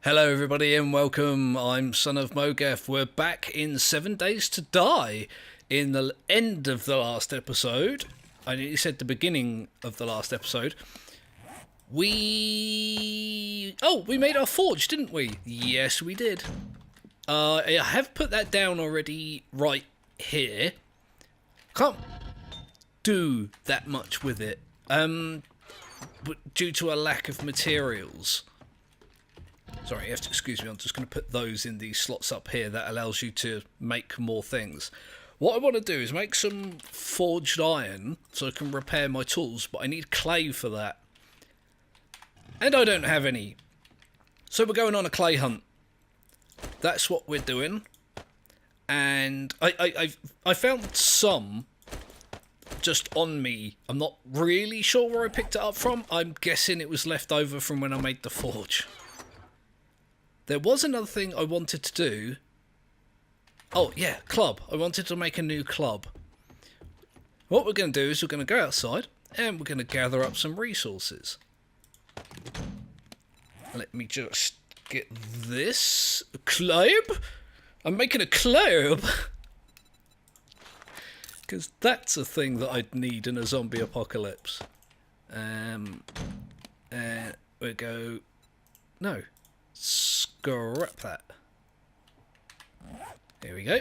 Hello, everybody, and welcome. I'm Son of Mogeth. We're back in 7 Days to Die. In the end of the last episode, I nearly said the beginning of the last episode, we made our forge, didn't we? Yes, we did. I have put that down already right here. Can't do that much with it, due to a lack of materials. Sorry, you have to excuse me, I'm just going to put those in these slots up here. That allows you to make more things. What I want to do is make some forged iron so I can repair my tools, but I need clay for that. And I don't have any. So we're going on a clay hunt. That's what we're doing. And I found some just on me. I'm not really sure where I picked it up from. I'm guessing it was left over from when I made the forge. There was another thing I wanted to do. Oh, yeah, club. I wanted to make a new club. What we're going to do is we're going to go outside and we're going to gather up some resources. Let me just get this. A club? I'm making a club. Because that's a thing that I'd need in a zombie apocalypse. We'll go... No. Scrap that. Here we go.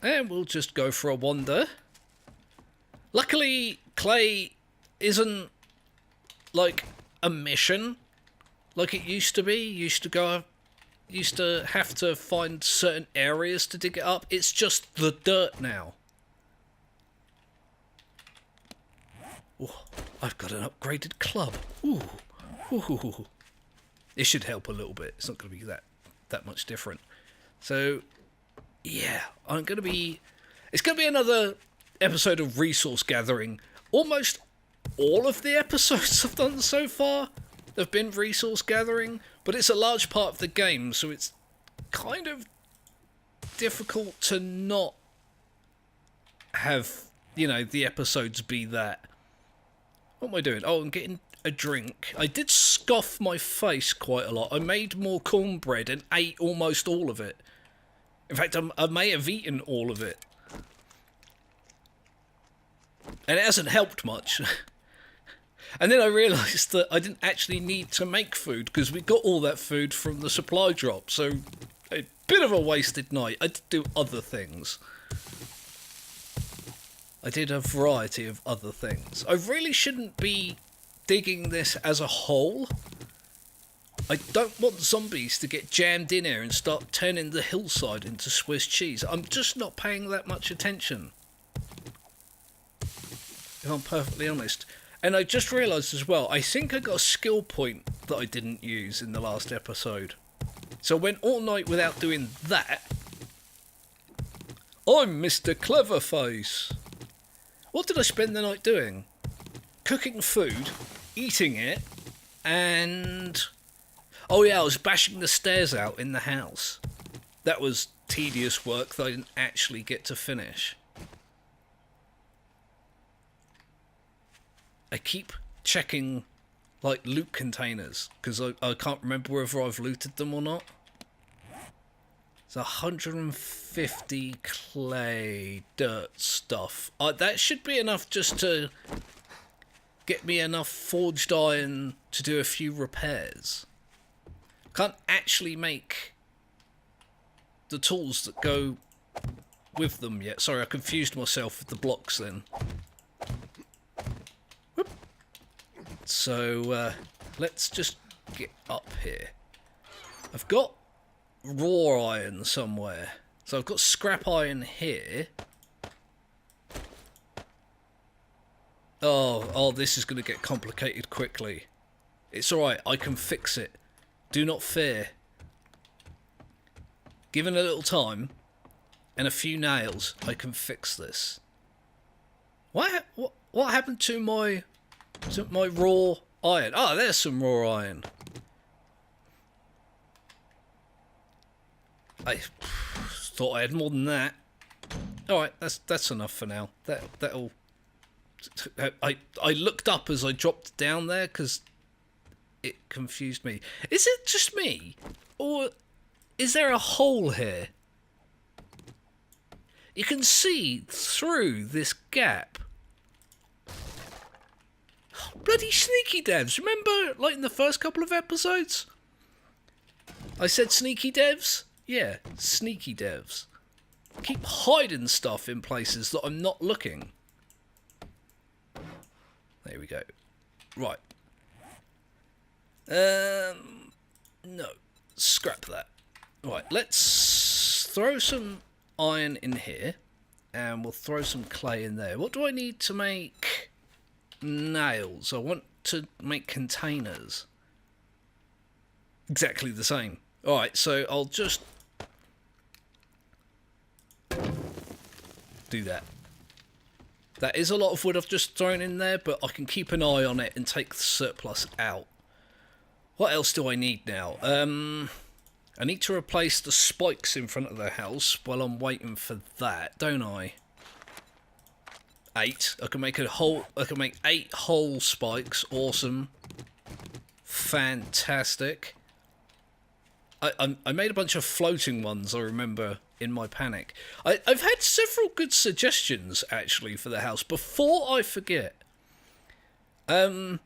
And we'll just go for a wander. Luckily, clay isn't like a mission like it used to be. Used to have to find certain areas to dig it up. It's just the dirt now. Ooh, I've got an upgraded club. Ooh. Ooh. It should help a little bit. It's not going to be that much different. So, yeah, it's going to be another episode of resource gathering. Almost all of the episodes I've done so far have been resource gathering, but it's a large part of the game, so it's kind of difficult to not have, the episodes be that. What am I doing? Oh, I'm getting a drink. I did scoff my face quite a lot. I made more cornbread and ate almost all of it. In fact, I may have eaten all of it. And it hasn't helped much. And then I realised that I didn't actually need to make food because we got all that food from the supply drop. So, a bit of a wasted night. I did do other things. I did a variety of other things. I really shouldn't be digging this as a whole. I don't want zombies to get jammed in here and start turning the hillside into Swiss cheese. I'm just not paying that much attention, if I'm perfectly honest. And I just realised as well, I think I got a skill point that I didn't use in the last episode. So I went all night without doing that. I'm Mr. Cleverface. What did I spend the night doing? Cooking food, eating it, and... oh yeah, I was bashing the stairs out in the house. That was tedious work that I didn't actually get to finish. I keep checking, like, loot containers, because I can't remember whether I've looted them or not. It's 150 clay, dirt stuff. That should be enough just to get me enough forged iron to do a few repairs. Can't actually make the tools that go with them yet. Sorry, I confused myself with the blocks then. Whoop. So, let's just get up here. I've got raw iron somewhere. So I've got scrap iron here. Oh, this is going to get complicated quickly. It's alright, I can fix it. Do not fear. Given a little time and a few nails, I can fix this. What happened to my raw iron? Oh, there's some raw iron. I thought I had more than that. Alright, that's enough for now. That'll... I looked up as I dropped down there because it confused me. Is it just me? Or is there a hole here? You can see through this gap. Bloody sneaky devs. Remember, like in the first couple of episodes? I said sneaky devs? Yeah, sneaky devs. Keep hiding stuff in places that I'm not looking. There we go. Right. No. Scrap that. Right, let's throw some iron in here. And we'll throw some clay in there. What do I need to make nails? I want to make containers. Exactly the same. Alright, so I'll just do that. That is a lot of wood I've just thrown in there, but I can keep an eye on it and take the surplus out. What else do I need now? I need to replace the spikes in front of the house while I'm waiting for that, don't I? 8. I can make 8 whole spikes. Awesome. Fantastic. I made a bunch of floating ones, I remember, in my panic. I've had several good suggestions, actually, for the house. Before I forget, they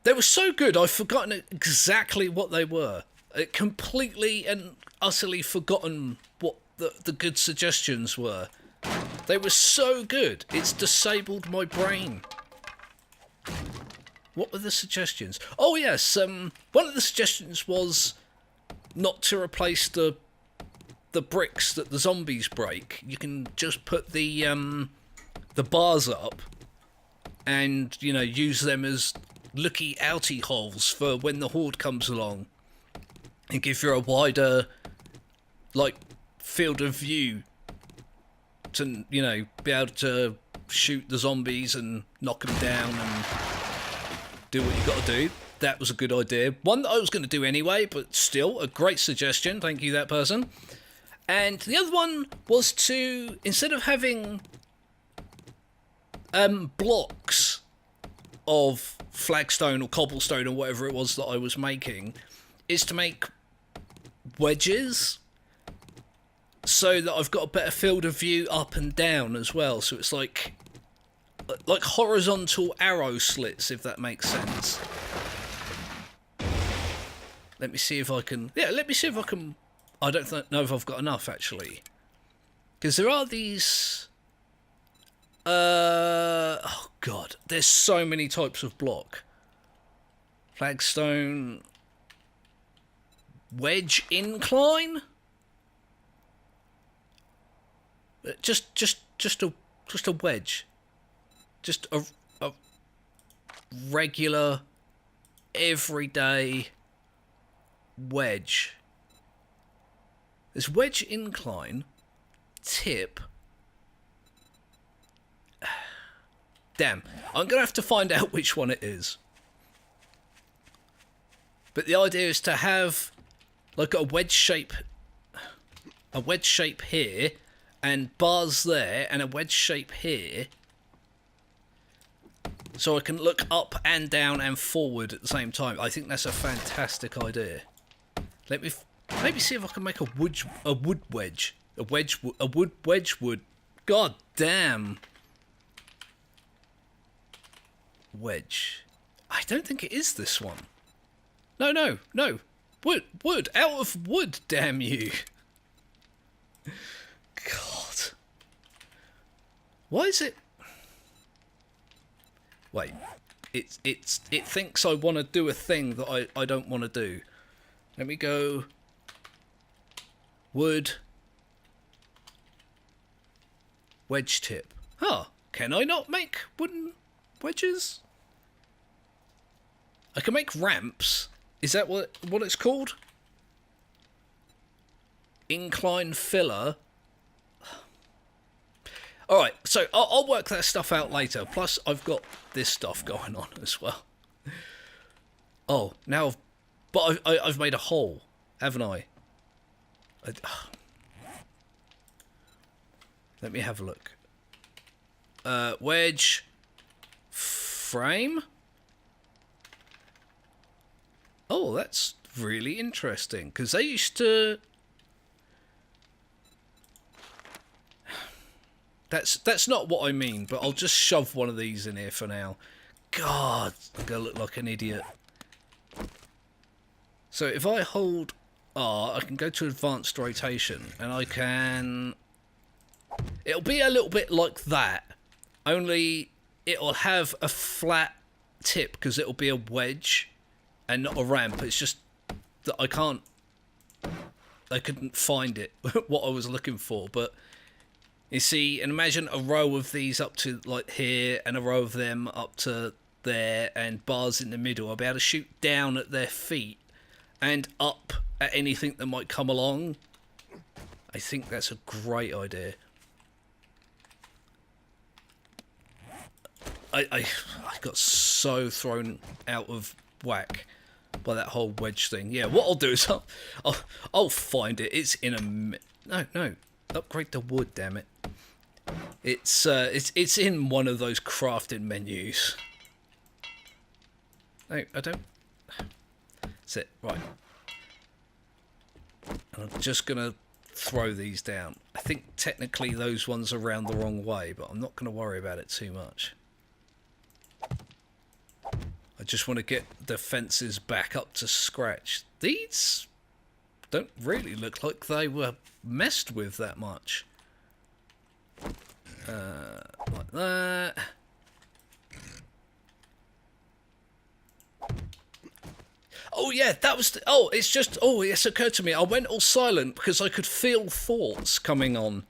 were so good, I've forgotten exactly what they were. Completely and utterly forgotten what the good suggestions were. They were so good, it's disabled my brain. What were the suggestions? Oh yes, one of the suggestions was not to replace the bricks that the zombies break. You can just put the bars up and, you know, use them as looky outy holes for when the horde comes along and give you a wider, like, field of view to, you know, be able to shoot the zombies and knock them down and do what you got to do. That was a good idea. One that I was going to do anyway, but still a great suggestion. Thank you, that person. And the other one was to, instead of having blocks of flagstone or cobblestone or whatever it was that I was making, is to make wedges so that I've got a better field of view up and down as well. So it's like horizontal arrow slits, if that makes sense. Let me see if I can... Yeah, let me see if I can... I don't know if I've got enough, actually. Because there are these... Oh, God. There's so many types of block. Flagstone... Wedge incline? Just a wedge. Just a regular, everyday wedge. There's wedge incline, tip. Damn, I'm gonna have to find out which one it is. But the idea is to have like a wedge shape here, and bars there, and a wedge shape here. So I can look up and down and forward at the same time. I think that's a fantastic idea. Let me maybe see if I can make a wood wedge. A wood wedge wood. God damn. Wedge. I don't think it is this one. No. Wood. Out of wood, damn you. God. Why is it... Wait, it thinks I want to do a thing that I don't want to do. Let me go wood wedge tip. Huh, can I not make wooden wedges? I can make ramps. Is that what it's called? Incline filler. Alright, so I'll work that stuff out later. Plus, I've got this stuff going on as well. Oh, now I've made a hole, haven't I? Let me have a look. Wedge frame. Oh, that's really interesting, because they used to... That's not what I mean, but I'll just shove one of these in here for now. God, I'm going to look like an idiot. So if I hold R, I can go to advanced rotation, and I can... It'll be a little bit like that, only it'll have a flat tip, because it'll be a wedge and not a ramp. It's just that I couldn't find it, what I was looking for, but... You see, and imagine a row of these up to like here and a row of them up to there and bars in the middle. I'll be able to shoot down at their feet and up at anything that might come along. I think that's a great idea. I got so thrown out of whack by that whole wedge thing. Yeah, what I'll do is I'll find it. It's in a... No. Upgrade the wood, damn it. It's in one of those crafting menus. No, I don't. That's it, right. I'm just gonna throw these down. I think technically those ones are round the wrong way, but I'm not gonna worry about it too much. I just want to get the fences back up to scratch. These don't really look like they were messed with that much. Like that. Oh yeah, that was... it's occurred to me. I went all silent because I could feel thoughts coming on.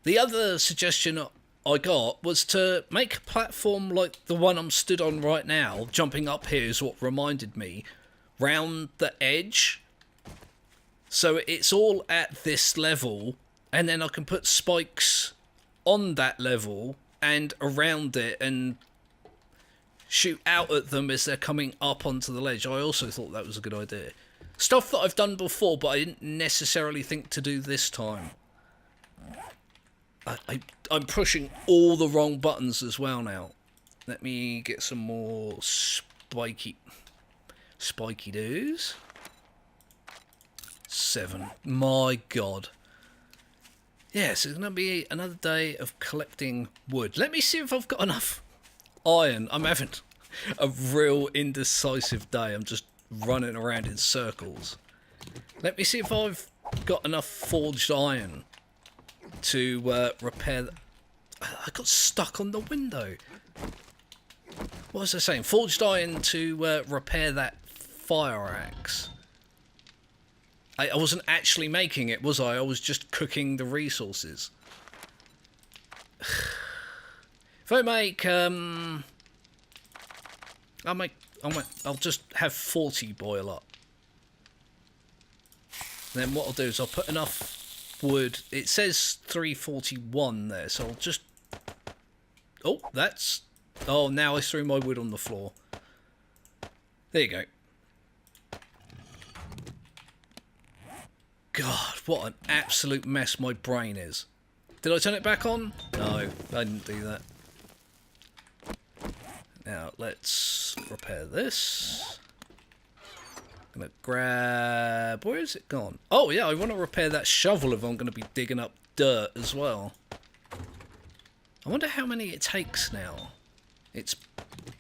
The other suggestion I got was to make a platform like the one I'm stood on right now. Jumping up here is what reminded me. Round the edge. So it's all at this level, and then I can put spikes on that level and around it and shoot out at them as they're coming up onto the ledge. I also thought that was a good idea. Stuff that I've done before, but I didn't necessarily think to do this time. I'm pushing all the wrong buttons as well now. Let me get some more spiky doos. 7. My God. Yes, it's going to be another day of collecting wood. Let me see if I've got enough iron. I'm having a real indecisive day. I'm just running around in circles. Let me see if I've got enough forged iron to repair... I got stuck on the window. What was I saying? Forged iron to repair that fire axe. I wasn't actually making it, was I? I was just cooking the resources. If I make, I'll just have 40 boil up. Then what I'll do is I'll put enough wood. It says 341 there, so I'll just... Oh, that's... Oh, now I threw my wood on the floor. There you go. God, what an absolute mess my brain is. Did I turn it back on? No, I didn't do that. Now, let's repair this. I'm going to grab... Where is it gone? Oh, yeah, I want to repair that shovel if I'm going to be digging up dirt as well. I wonder how many it takes now. It's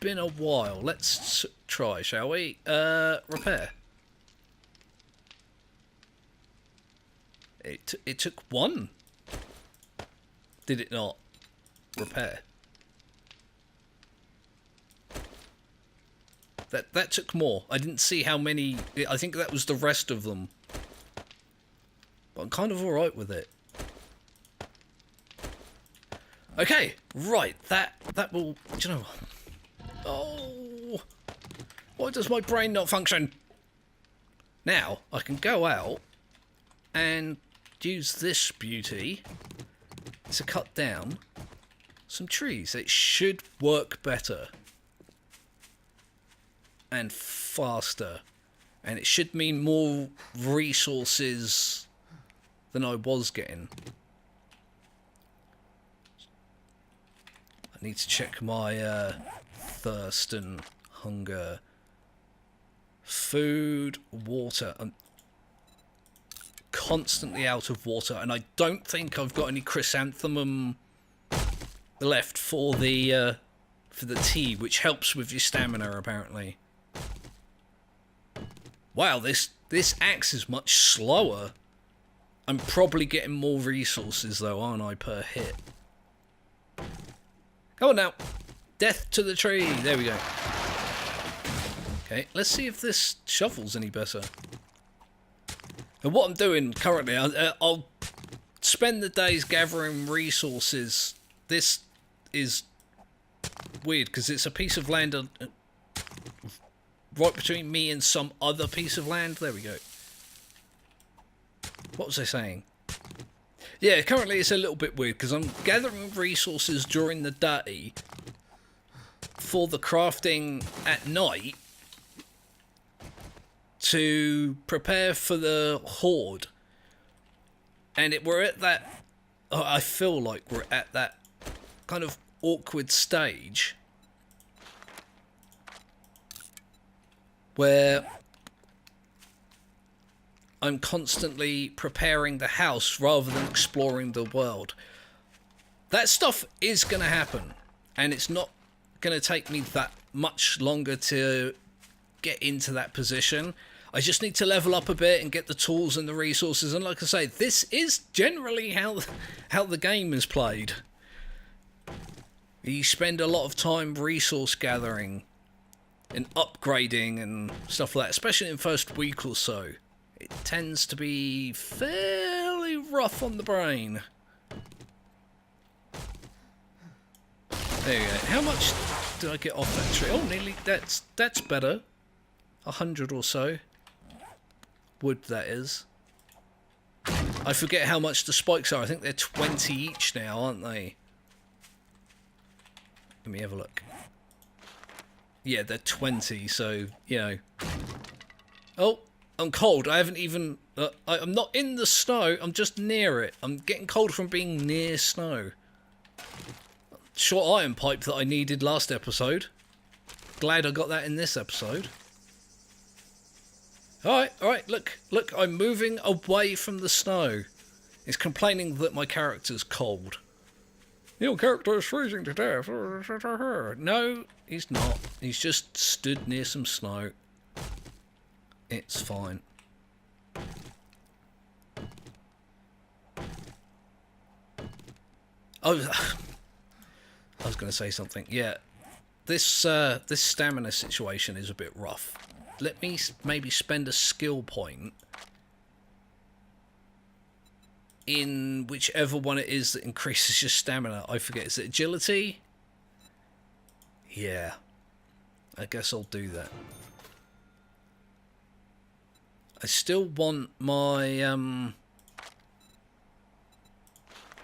been a while. Let's try, shall we? Repair. It took 1. Did it not? Repair. That took more. I didn't see how many. I think that was the rest of them. But I'm kind of alright with it. Okay, right. That will... Do you know what? Oh! Why does my brain not function? Now, I can go out and use this beauty to cut down some trees. It should work better and faster, and it should mean more resources than I was getting. I need to check my thirst and hunger Food, water. I'm constantly out of water, and I don't think I've got any chrysanthemum left for the tea, which helps with your stamina apparently. Wow, this axe is much slower. I'm probably getting more resources though, aren't I, per hit? Come on now. Death to the tree. There we go. Okay, let's see if this shovel's any better. And what I'm doing currently, I'll spend the days gathering resources. This is weird because it's a piece of land right between me and some other piece of land. There we go. What was I saying? Yeah, currently it's a little bit weird because I'm gathering resources during the day for the crafting at night to prepare for the horde. And we're at that, I feel like we're at that kind of awkward stage where I'm constantly preparing the house rather than exploring the world. That stuff is going to happen, and it's not going to take me that much longer to get into that position. I just need to level up a bit and get the tools and the resources, and like I say, this is generally how the game is played. You spend a lot of time resource gathering and upgrading and stuff like that, especially in the first week or so. It tends to be fairly rough on the brain. There you go. How much did I get off that tree? Oh, nearly. That's better. 100 or so. Wood, that is. I forget how much the spikes are. I think they're 20 each now, aren't they? Let me have a look. Yeah, they're 20, so, you know. Oh, I'm cold. I haven't even... I'm not in the snow. I'm just near it. I'm getting cold from being near snow. Short iron pipe that I needed last episode. Glad I got that in this episode. Alright, look, I'm moving away from the snow. It's complaining that my character's cold. Your character is freezing to death. No, he's not. He's just stood near some snow. It's fine. Oh, I was going to say something. Yeah, this stamina situation is a bit rough. Let me maybe spend a skill point in whichever one it is that increases your stamina. I forget. Is it agility? Yeah. I guess I'll do that. I still want my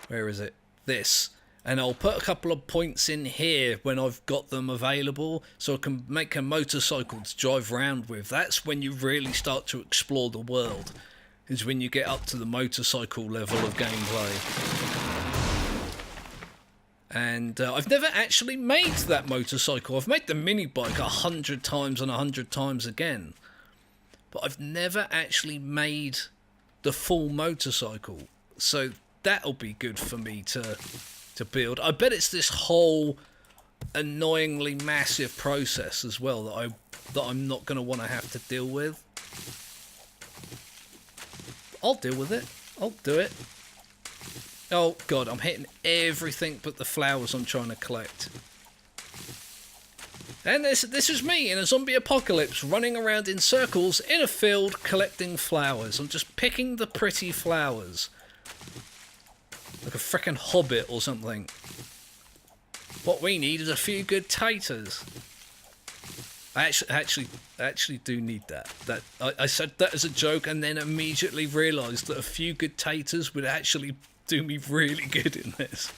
where is it? This. And I'll put a couple of points in here when I've got them available, so I can make a motorcycle to drive around with. That's when you really start to explore the world, is when you get up to the motorcycle level of gameplay. And I've never actually made that motorcycle. I've made the mini bike 100 times and 100 times again, but I've never actually made the full motorcycle. So that'll be good for me to build. I bet it's this whole annoyingly massive process as well that I'm not going to want to have to deal with. I'll deal with it. I'll do it. Oh god, I'm hitting everything but the flowers I'm trying to collect. And this is me in a zombie apocalypse, running around in circles in a field collecting flowers. I'm just picking the pretty flowers. Like a frickin' hobbit or something. What we need is a few good taters. I actually do need that. I said that as a joke and then immediately realised that a few good taters would actually do me really good in this.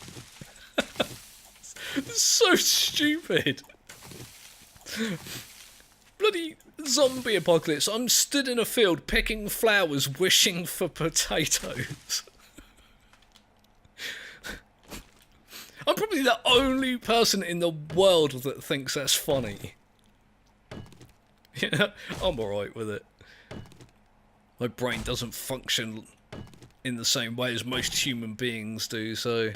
It's so stupid. Bloody zombie apocalypse. I'm stood in a field picking flowers, wishing for potatoes. I'm probably the only person in the world that thinks that's funny. Yeah, I'm alright with it. My brain doesn't function in the same way as most human beings do, so...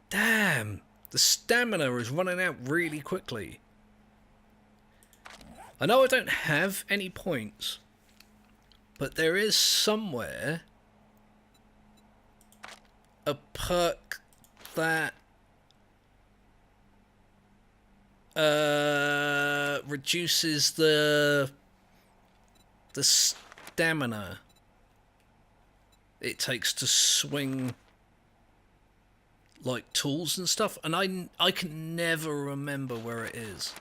Damn! The stamina is running out really quickly. I know I don't have any points, but there is somewhere a perk that reduces the stamina it takes to swing like tools and stuff, and I can never remember where it is.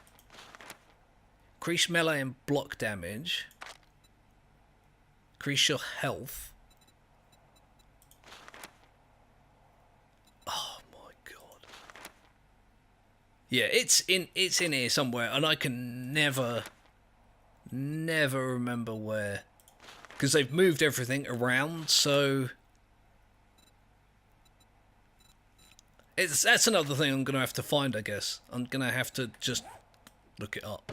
Increase melee and block damage. Increase your health. Oh my god. Yeah, it's in here somewhere, and I can never remember where, because they've moved everything around, so that's another thing I'm gonna have to find, I guess. I'm gonna have to just look it up.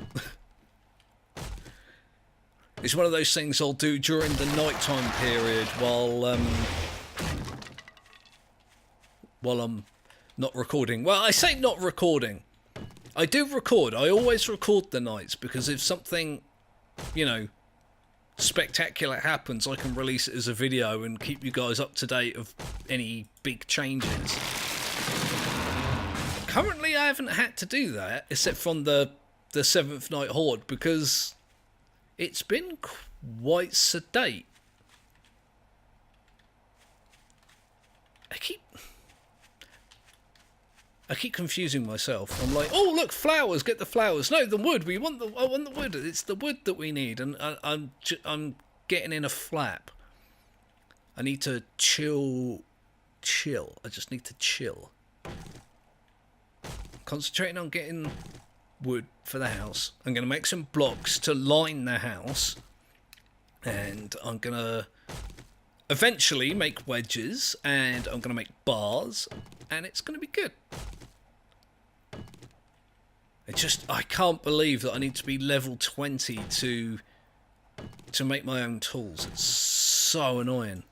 It's one of those things I'll do during the nighttime period while I'm not recording. Well, I say not recording. I do record. I always record the nights, because if something, you know, spectacular happens, I can release it as a video and keep you guys up to date of any big changes. Currently, I haven't had to do that, except from the 7th Night Horde, because it's been quite sedate. I keep confusing myself. I'm like, oh look, flowers, get the flowers. No, the wood. I want the wood. It's the wood that we need, and I'm getting in a flap. I need to chill. I just need to chill. Concentrating on getting wood for the house. I'm going to make some blocks to line the house, and I'm going to eventually make wedges, and I'm going to make bars, and it's going to be good. I can't believe that I need to be level 20 to make my own tools. It's so annoying.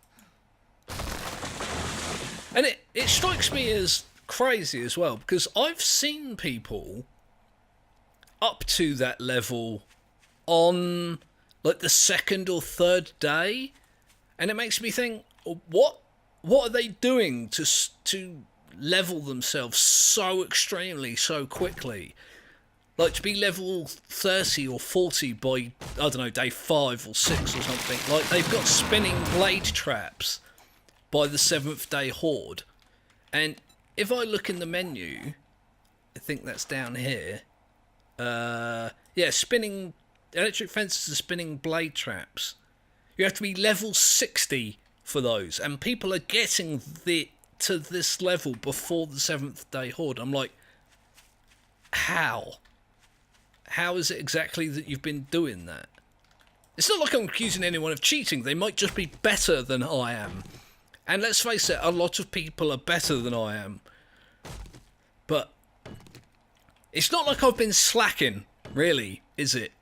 And it strikes me as crazy as well, because I've seen people up to that level on like the 2nd or 3rd day, and it makes me think, what are they doing to level themselves so extremely so quickly? Like, to be level 30 or 40 by, I don't know, day 5 or 6 or something. Like, they've got spinning blade traps by the 7th day horde. And if I look in the menu, I think that's down here. Yeah, spinning electric fences and spinning blade traps. You have to be level 60 for those. And people are getting to this level before the 7th day horde. I'm like, how? How is it exactly that you've been doing that? It's not like I'm accusing anyone of cheating. They might just be better than I am. And let's face it, a lot of people are better than I am. But it's not like I've been slacking, really, is it?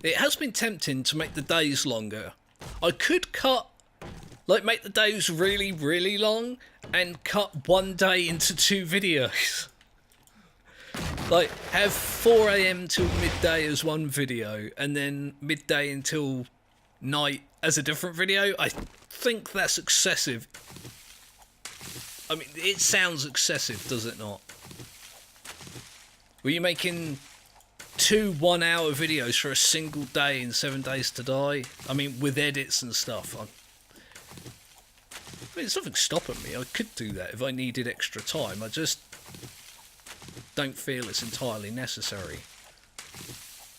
It has been tempting to make the days longer. I could make the days really, really long and cut one day into 2 videos. Like, have 4 AM till midday as one video, and then midday until night as a different video. I think that's excessive. I mean, it sounds excessive, does it not? Were you making 2 1-hour videos for a single day in 7 Days to Die? I mean, with edits and stuff. I mean, there's nothing stopping me. I could do that if I needed extra time. I just don't feel it's entirely necessary.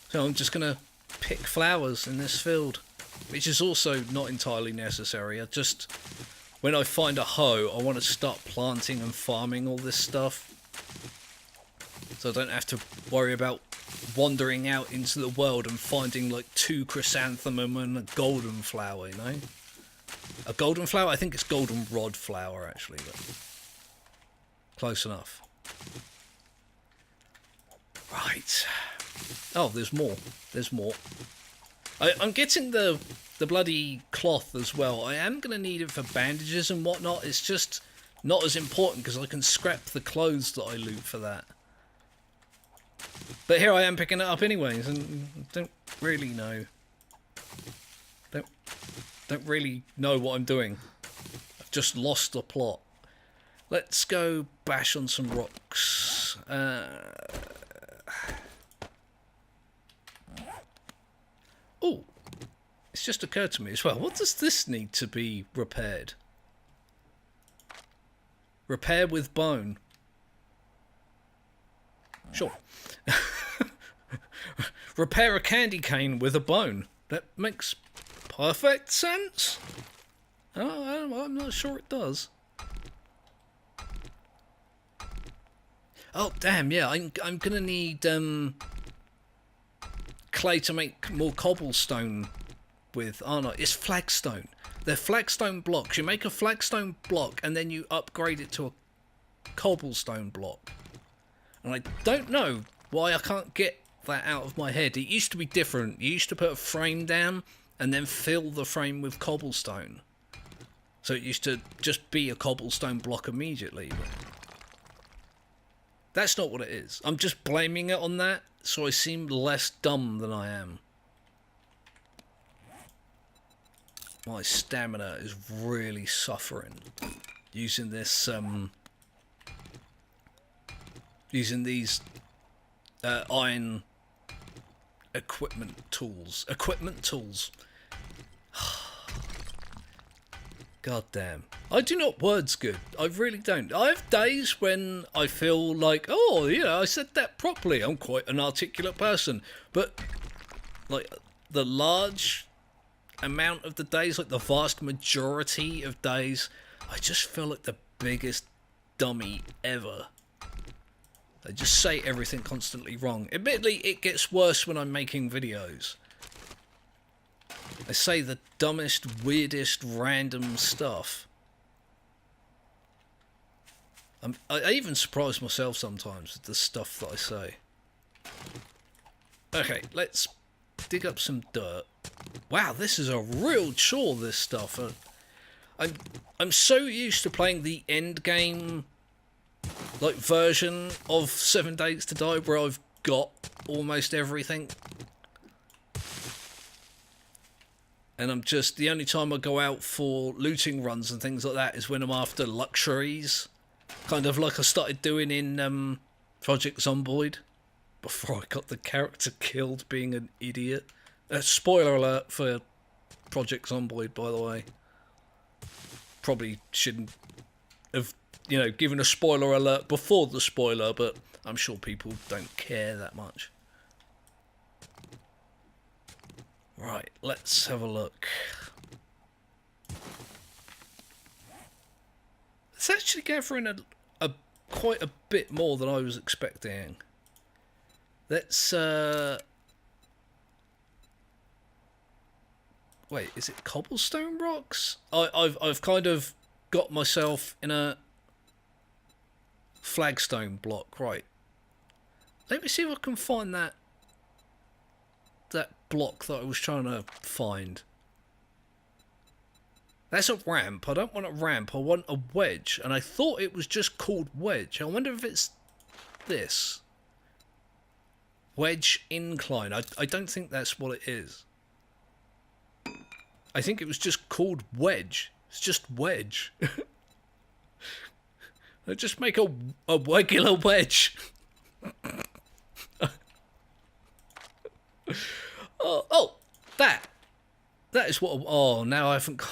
So I'm just going to pick flowers in this field, which is also not entirely necessary. When I find a hoe, I want to start planting and farming all this stuff, so I don't have to worry about wandering out into the world and finding like 2 chrysanthemum and a golden flower, you know? A golden flower? I think it's golden rod flower, actually, but close enough. Right. Right. Oh, there's more. There's more. I'm getting the bloody cloth as well. I am going to need it for bandages and whatnot. It's just not as important because I can scrap the clothes that I loot for that. But here I am picking it up anyways, and don't really know. Don't really know what I'm doing. I've just lost the plot. Let's go bash on some rocks. Oh, it's just occurred to me as well. What does this need to be repaired? Repair with bone. Sure. Repair a candy cane with a bone. That makes perfect sense. Oh, I'm not sure it does. Oh damn! Yeah, I'm gonna need clay to make more cobblestone with. Oh no, it's flagstone. They're flagstone blocks. You make a flagstone block and then you upgrade it to a cobblestone block. And I don't know why I can't get that out of my head. It used to be different. You used to put a frame down and then fill the frame with cobblestone. So it used to just be a cobblestone block immediately. But that's not what it is. I'm just blaming it on that so I seem less dumb than I am. My stamina is really suffering using this using these iron equipment tools. God damn. I do not words good. I really don't. I have days when I feel like, oh, yeah, I said that properly. I'm quite an articulate person. But, like, the large amount of the days, like the vast majority of days, I just feel like the biggest dummy ever. I just say everything constantly wrong. Admittedly, it gets worse when I'm making videos. I say the dumbest, weirdest, random stuff. I even surprise myself sometimes with the stuff that I say. Okay, let's dig up some dirt. Wow, this is a real chore, this stuff. I'm so used to playing the end game like version of 7 Days to Die where I've got almost everything. And I'm just, the only time I go out for looting runs and things like that is when I'm after luxuries. Kind of like I started doing in Project Zomboid before I got the character killed being an idiot. Spoiler alert for Project Zomboid, by the way. Probably shouldn't have, you know, given a spoiler alert before the spoiler, but I'm sure people don't care that much. Right, let's have a look. It's actually gathering a quite a bit more than I was expecting. Let's wait, is it cobblestone rocks? I've kind of got myself in a flagstone block, right. Let me see if I can find that block that I was trying to find. That's a ramp. I don't want a ramp. I want a wedge. And I thought it was just called wedge. I wonder if it's this. Wedge incline. I don't think that's what it is. I think it was just called wedge. It's just wedge. I just make a regular wedge. Oh, that is what. Oh, now I haven't got.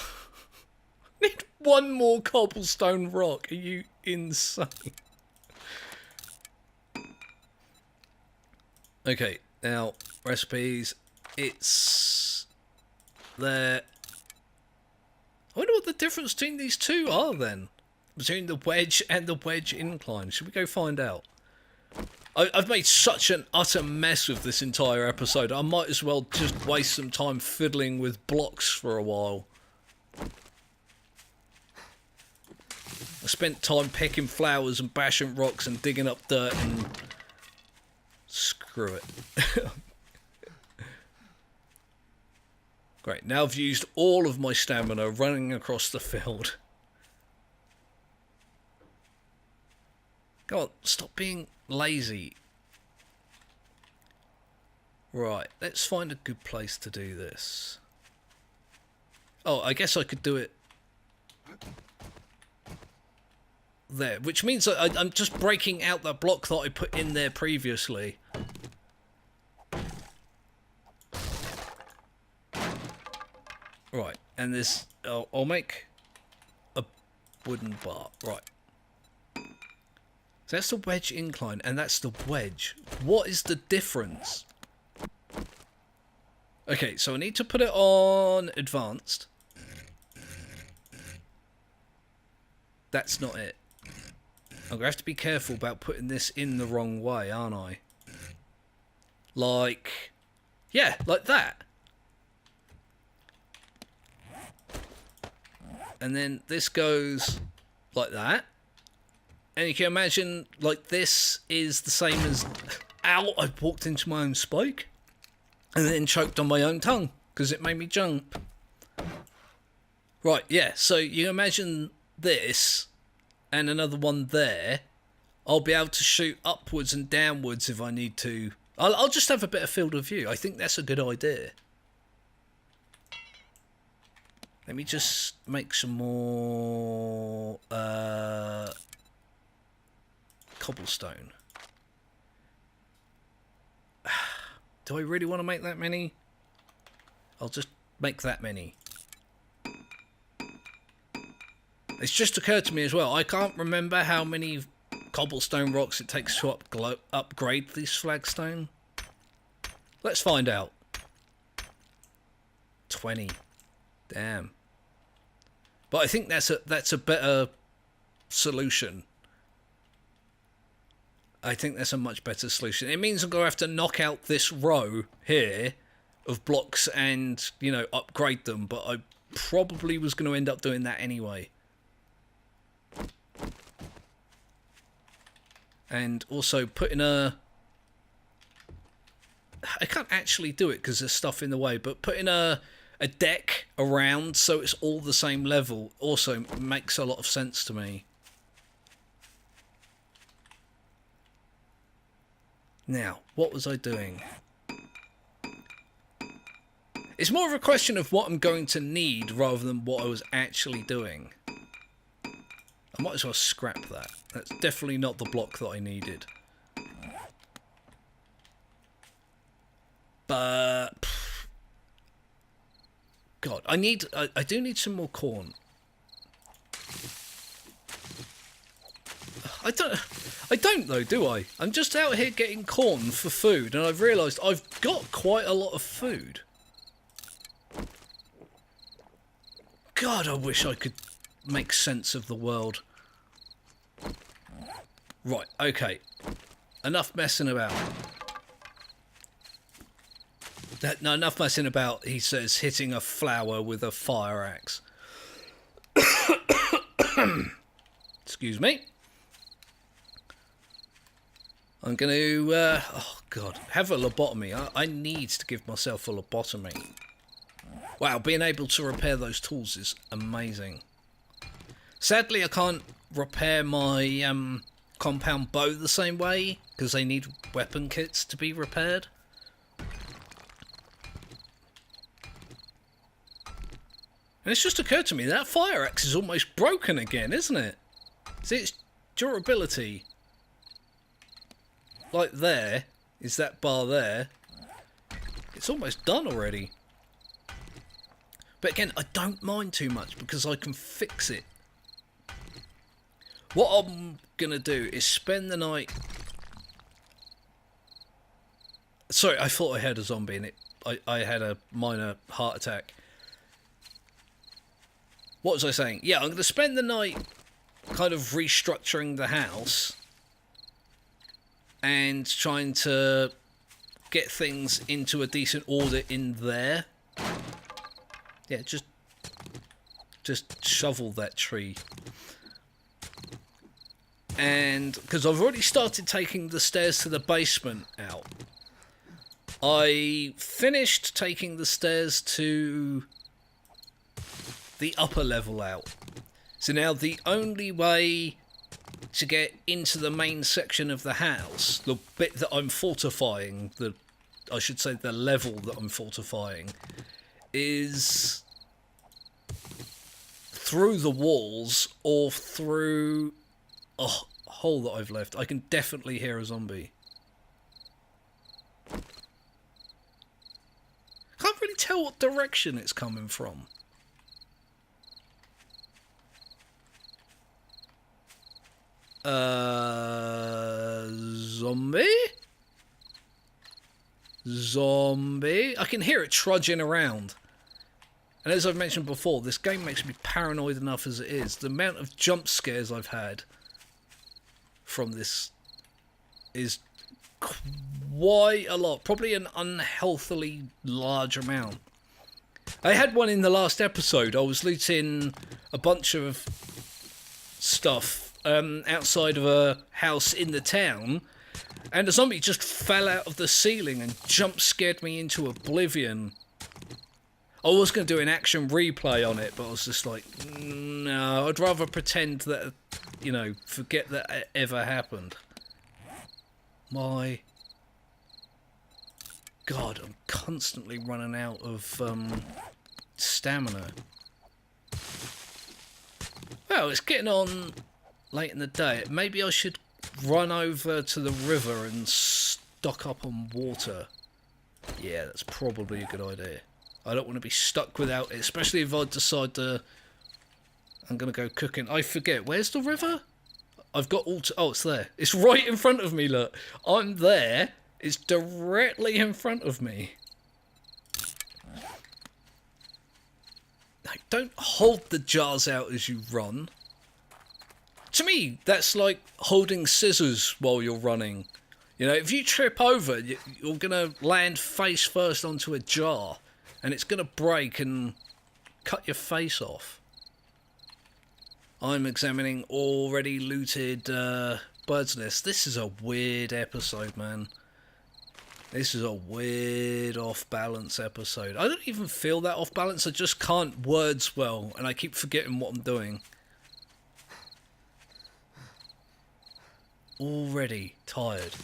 I need one more cobblestone rock. Are you insane? Okay, now recipes. It's there. I wonder what the difference between these two are then. Between the wedge and the wedge incline. Should we go find out? I've made such an utter mess of this entire episode. I might as well just waste some time fiddling with blocks for a while. I spent time picking flowers and bashing rocks and digging up dirt and Screw it. Great, now I've used all of my stamina running across the field. Come on, stop being lazy. Right, let's find a good place to do this. Oh, I guess I could do it there, which means I'm just breaking out that block that I put in there previously. Right, and this, I'll make a wooden bar. Right. So that's the wedge incline, and that's the wedge. What is the difference? Okay, so I need to put it on advanced. That's not it. I'm going to have to be careful about putting this in the wrong way, aren't I? Like, yeah, like that. And then this goes like that. And you can imagine, like, this is the same as... Ow, I walked into my own spike. And then choked on my own tongue, because it made me jump. Right, yeah, so you imagine this, and another one there. I'll be able to shoot upwards and downwards if I need to. I'll just have a better field of view. I think that's a good idea. Let me just make some more cobblestone. Do I really want to make that many? I'll just make that many. It's just occurred to me as well, I can't remember how many cobblestone rocks it takes to upgrade this flagstone. Let's find out. 20. Damn. But I think that's a better solution. I think that's a much better solution. It means I'm going to have to knock out this row here of blocks and, you know, upgrade them. But I probably was going to end up doing that anyway. And also putting a... I can't actually do it because there's stuff in the way. But putting a deck around so it's all the same level also makes a lot of sense to me. Now, what was I doing? It's more of a question of what I'm going to need rather than what I was actually doing. I might as well scrap that. That's definitely not the block that I needed. But... God, I do need some more corn. I don't though, do I? I'm just out here getting corn for food, and I've realised I've got quite a lot of food. God, I wish I could make sense of the world. Right, okay. Enough messing about. No, enough messing about, he says, hitting a flower with a fire axe. Excuse me. I'm going to, oh God, have a lobotomy. I need to give myself a lobotomy. Wow, being able to repair those tools is amazing. Sadly, I can't repair my compound bow the same way, because they need weapon kits to be repaired. And it's just occurred to me, that fire axe is almost broken again, isn't it? See, its durability... Like there, is that bar there. It's almost done already. But again, I don't mind too much because I can fix it. What I'm going to do is spend the night... Sorry, I thought I had a zombie in it. I had a minor heart attack. What was I saying? Yeah, I'm going to spend the night kind of restructuring the house. And trying to get things into a decent order in there. Yeah, just shovel that tree. and because I've already started taking the stairs to the basement out. I finished taking the stairs to the upper level out. So now the only way to get into the main section of the house, the bit that I'm fortifying, the level that I'm fortifying, is through the walls or through a hole that I've left. I can definitely hear a zombie. Can't really tell what direction it's coming from. Zombie? I can hear it trudging around. And as I've mentioned before, this game makes me paranoid enough as it is. The amount of jump scares I've had from this is quite a lot. Probably an unhealthily large amount. I had one in the last episode. I was looting a bunch of stuff outside of a house in the town, and a zombie just fell out of the ceiling and jump scared me into oblivion. I was going to do an action replay on it, but I was just like, no, I'd rather pretend that, you know, forget that it ever happened. My God, I'm constantly running out of stamina. Well, it's getting on late in the day. Maybe I should run over to the river and stock up on water. Yeah, that's probably a good idea. I don't want to be stuck without it, especially if I decide to... I'm going to go cooking. I forget, where's the river? I've got all... Oh, it's there. It's right in front of me, look. I'm there. It's directly in front of me. No, don't hold the jars out as you run. To me, that's like holding scissors while you're running. You know, if you trip over, you're going to land face first onto a jar. And it's going to break and cut your face off. I'm examining already looted bird's nest. This is a weird episode, man. This is a weird off-balance episode. I don't even feel that off-balance. I just can't words well. And I keep forgetting what I'm doing. Already tired.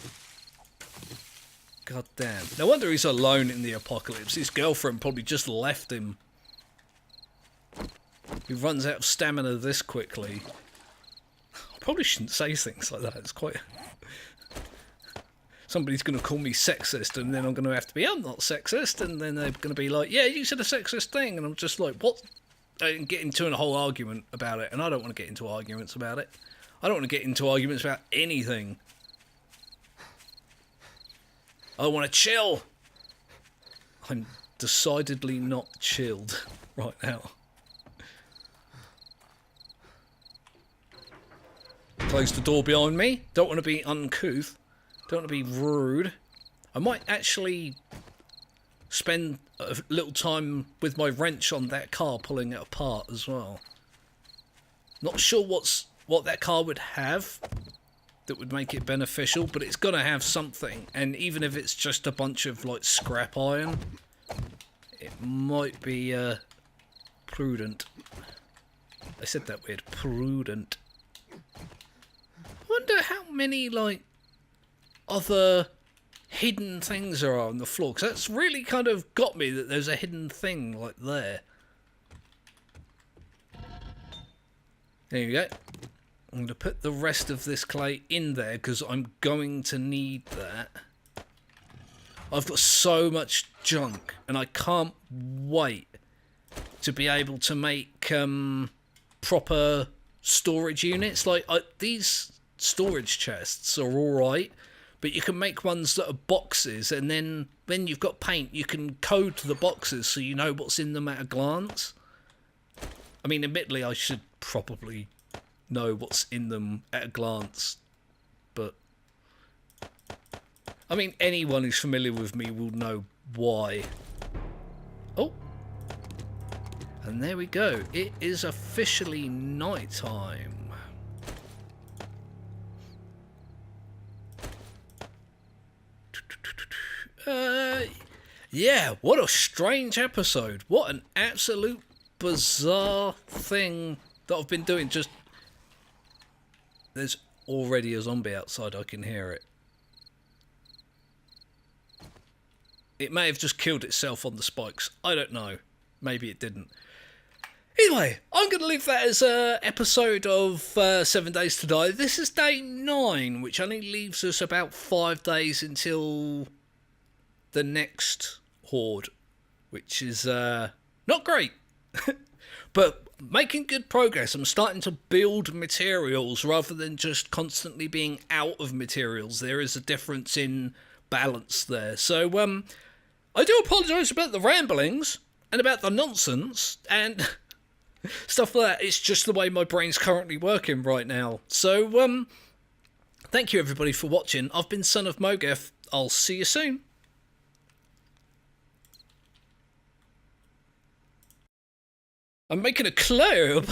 God damn. No wonder he's alone in the apocalypse. His girlfriend probably just left him. He runs out of stamina this quickly. I probably shouldn't say things like that. It's quite... Somebody's going to call me sexist, and then I'm going to have to be, I'm not sexist, and then they're going to be like, yeah, you said a sexist thing, and I'm just like, what? And get into a whole argument about it, and I don't want to get into arguments about it. I don't want to get into arguments about anything. I want to chill. I'm decidedly not chilled right now. Close the door behind me. Don't want to be uncouth. Don't want to be rude. I might actually spend a little time with my wrench on that car pulling it apart as well. Not sure what that car would have that would make it beneficial, but it's gonna have something, and even if it's just a bunch of like scrap iron, it might be prudent. I said that weird, prudent. I wonder how many like other hidden things there are on the floor, because that's really kind of got me that there's a hidden thing like there. There you go. I'm going to put the rest of this clay in there because I'm going to need that. I've got so much junk and I can't wait to be able to make proper storage units. Like these storage chests are alright, but you can make ones that are boxes, and then when you've got paint you can code the boxes so you know what's in them at a glance. I mean, admittedly I should probably know what's in them at a glance, but I mean, anyone who's familiar with me will know why. Oh, and there we go. It is officially night time. Yeah, what a strange episode. What an absolute bizarre thing that I've been doing. Just, there's already a zombie outside, I can hear it. It may have just killed itself on the spikes. I don't know. Maybe it didn't. Anyway, I'm going to leave that as an episode of 7 Days to Die. This is day 9, which only leaves us about 5 days until the next horde, which is not great. But making good progress. I'm starting to build materials rather than just constantly being out of materials. There is a difference in balance there. So I do apologise about the ramblings and about the nonsense and stuff like that. It's just the way my brain's currently working right now. So thank you everybody for watching. I've been Son of Mogeth. I'll see you soon. I'm making a club.